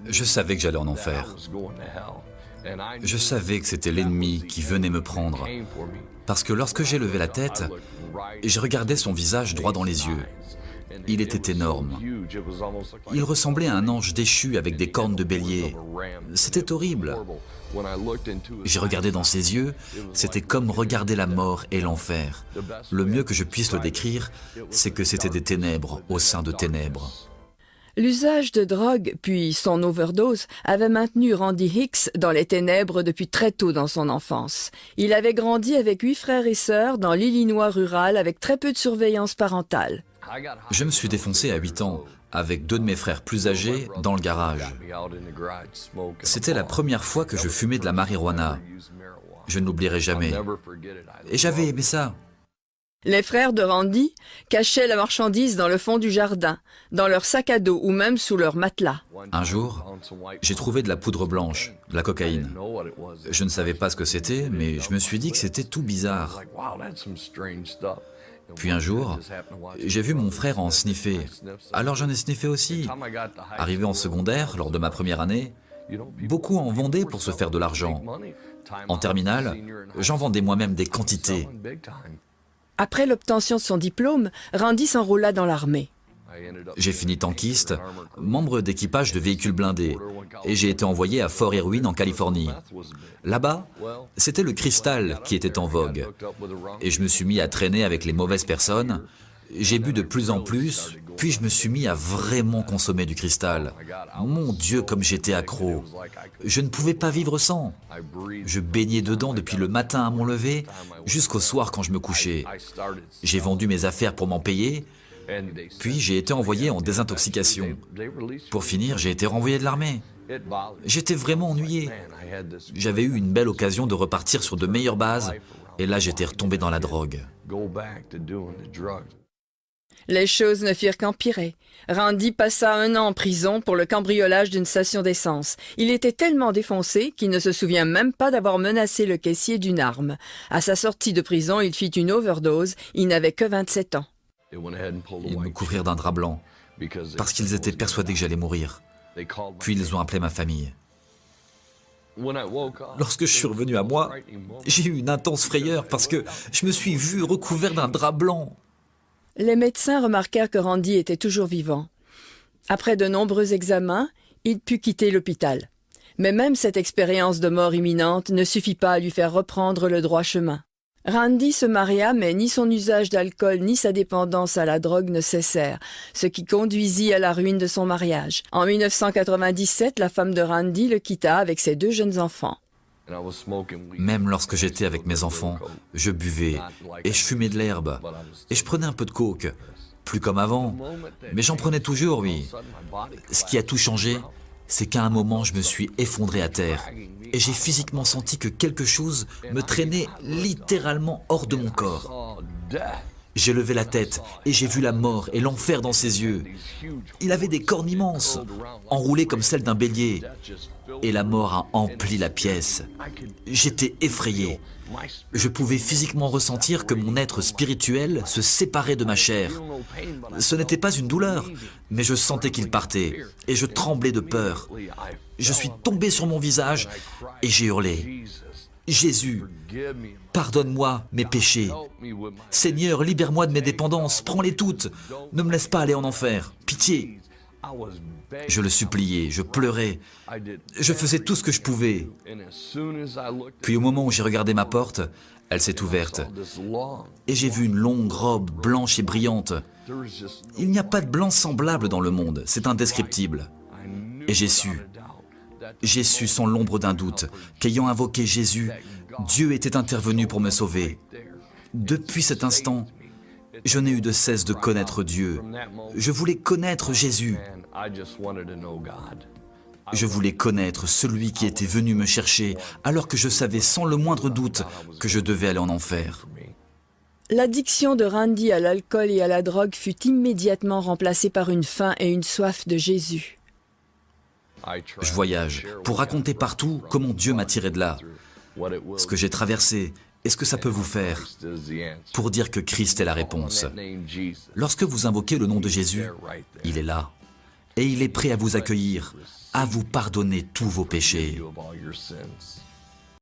Je savais que j'allais en enfer. Je savais que c'était l'ennemi qui venait me prendre. Parce que lorsque j'ai levé la tête, je regardais son visage droit dans les yeux. Il était énorme. Il ressemblait à un ange déchu avec des cornes de bélier. C'était horrible. J'ai regardé dans ses yeux, c'était comme regarder la mort et l'enfer. Le mieux que je puisse le décrire, c'est que c'était des ténèbres au sein de ténèbres. L'usage de drogue, puis son overdose, avait maintenu Randy Hicks dans les ténèbres depuis très tôt dans son enfance. Il avait grandi avec 8 frères et sœurs dans l'Illinois rural avec très peu de surveillance parentale. Je me suis défoncé à 8 ans, avec 2 de mes frères plus âgés, dans le garage. C'était la première fois que je fumais de la marijuana. Je ne l'oublierai jamais. Et j'avais aimé ça. Les frères de Randy cachaient la marchandise dans le fond du jardin, dans leur sac à dos ou même sous leur matelas. Un jour, j'ai trouvé de la poudre blanche, de la cocaïne. Je ne savais pas ce que c'était, mais je me suis dit que c'était tout bizarre. Puis un jour, j'ai vu mon frère en sniffer. Alors j'en ai sniffé aussi. Arrivé en secondaire, lors de ma première année, beaucoup en vendaient pour se faire de l'argent. En terminale, j'en vendais moi-même des quantités. Après l'obtention de son diplôme, Randy s'enrôla dans l'armée. J'ai fini tankiste, membre d'équipage de véhicules blindés, et j'ai été envoyé à Fort Irwin en Californie. Là-bas, c'était le cristal qui était en vogue, et je me suis mis à traîner avec les mauvaises personnes. J'ai bu de plus en plus, puis je me suis mis à vraiment consommer du cristal. Mon Dieu, comme j'étais accro. Je ne pouvais pas vivre sans. Je baignais dedans depuis le matin à mon lever jusqu'au soir quand je me couchais. J'ai vendu mes affaires pour m'en payer, puis j'ai été envoyé en désintoxication. Pour finir, j'ai été renvoyé de l'armée. J'étais vraiment ennuyé. J'avais eu une belle occasion de repartir sur de meilleures bases, et là j'étais retombé dans la drogue. Les choses ne firent qu'empirer. Randy passa 1 an en prison pour le cambriolage d'une station d'essence. Il était tellement défoncé qu'il ne se souvient même pas d'avoir menacé le caissier d'une arme. À sa sortie de prison, il fit une overdose. Il n'avait que 27 ans. Ils me couvrirent d'un drap blanc, parce qu'ils étaient persuadés que j'allais mourir. Puis ils ont appelé ma famille. Lorsque je suis revenu à moi, j'ai eu une intense frayeur parce que je me suis vu recouvert d'un drap blanc. Les médecins remarquèrent que Randy était toujours vivant. Après de nombreux examens, il put quitter l'hôpital. Mais même cette expérience de mort imminente ne suffit pas à lui faire reprendre le droit chemin. Randy se maria, mais ni son usage d'alcool ni sa dépendance à la drogue ne cessèrent, ce qui conduisit à la ruine de son mariage. En 1997, la femme de Randy le quitta avec ses 2 jeunes enfants. Même lorsque j'étais avec mes enfants, je buvais et je fumais de l'herbe et je prenais un peu de coke. Plus comme avant, mais j'en prenais toujours, oui. Ce qui a tout changé, c'est qu'à un moment, je me suis effondré à terre et j'ai physiquement senti que quelque chose me traînait littéralement hors de mon corps. J'ai levé la tête et j'ai vu la mort et l'enfer dans ses yeux. Il avait des cornes immenses, enroulées comme celles d'un bélier. Et la mort a empli la pièce. J'étais effrayé. Je pouvais physiquement ressentir que mon être spirituel se séparait de ma chair. Ce n'était pas une douleur, mais je sentais qu'il partait, et je tremblais de peur. Je suis tombé sur mon visage et j'ai hurlé. « Jésus, pardonne-moi mes péchés. Seigneur, libère-moi de mes dépendances, prends-les toutes. Ne me laisse pas aller en enfer. Pitié. » Je le suppliais, je pleurais. Je faisais tout ce que je pouvais. Puis au moment où j'ai regardé ma porte, elle s'est ouverte. Et j'ai vu une longue robe blanche et brillante. Il n'y a pas de blanc semblable dans le monde, c'est indescriptible. Et j'ai su sans l'ombre d'un doute, qu'ayant invoqué Jésus, Dieu était intervenu pour me sauver. Depuis cet instant, je n'ai eu de cesse de connaître Dieu. Je voulais connaître Jésus. Je voulais connaître celui qui était venu me chercher alors que je savais sans le moindre doute que je devais aller en enfer. L'addiction de Randy à l'alcool et à la drogue fut immédiatement remplacée par une faim et une soif de Jésus. Je voyage pour raconter partout comment Dieu m'a tiré de là, ce que j'ai traversé et ce que ça peut vous faire, pour dire que Christ est la réponse. Lorsque vous invoquez le nom de Jésus, il est là. et il est prêt à vous accueillir, à vous pardonner tous vos péchés.